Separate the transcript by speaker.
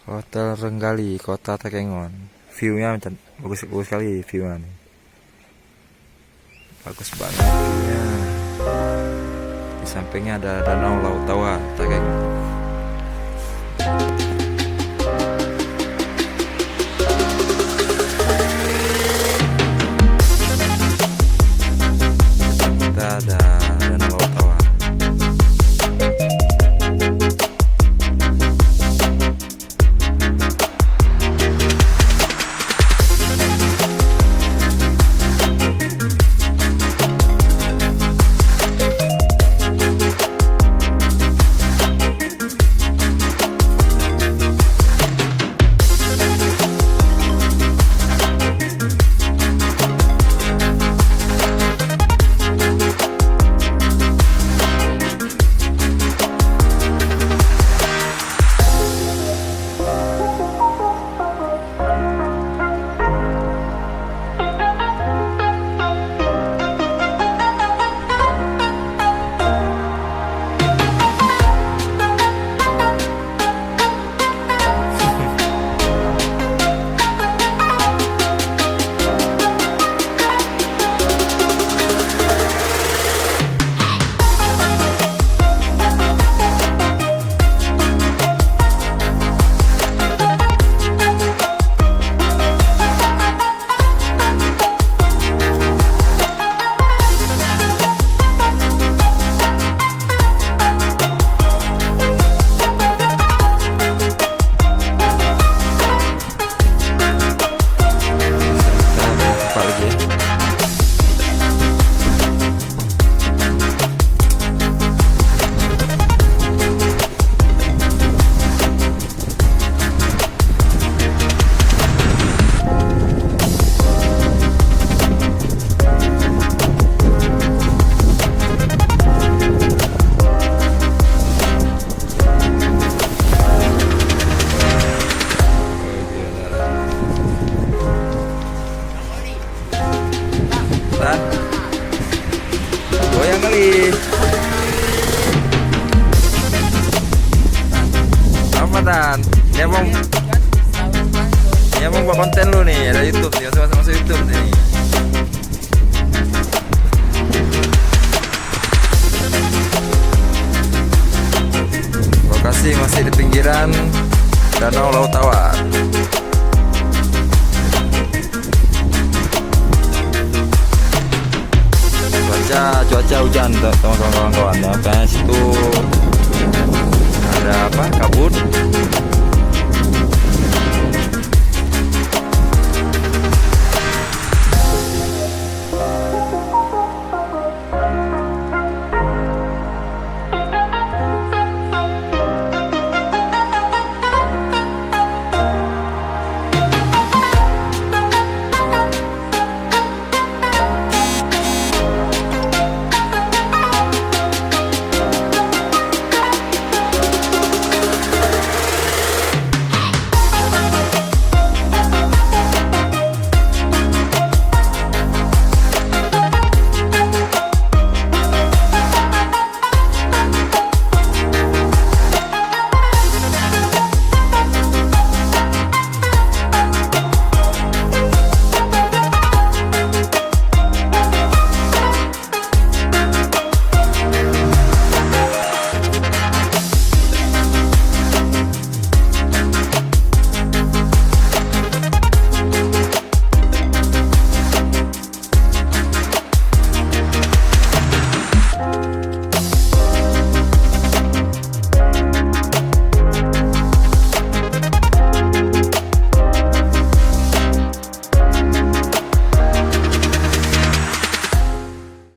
Speaker 1: Hotel Renggali, Kota Takengon. View-nya bagus sekali view-nya nih. Bagus banget view-nya. Di sampingnya ada Danau Laut Tawar, Takengon. Kita ada Danau Laut Tawar. Goyang kali. Apa Dan? Dia mau buat konten lu nih, ada YouTube nih, masuk YouTube nih. Lokasi masih di pinggiran Danau Laut Tawar. Cuaca hujan teman-teman kawan-kawan ya. Situ ada apa? Kabut.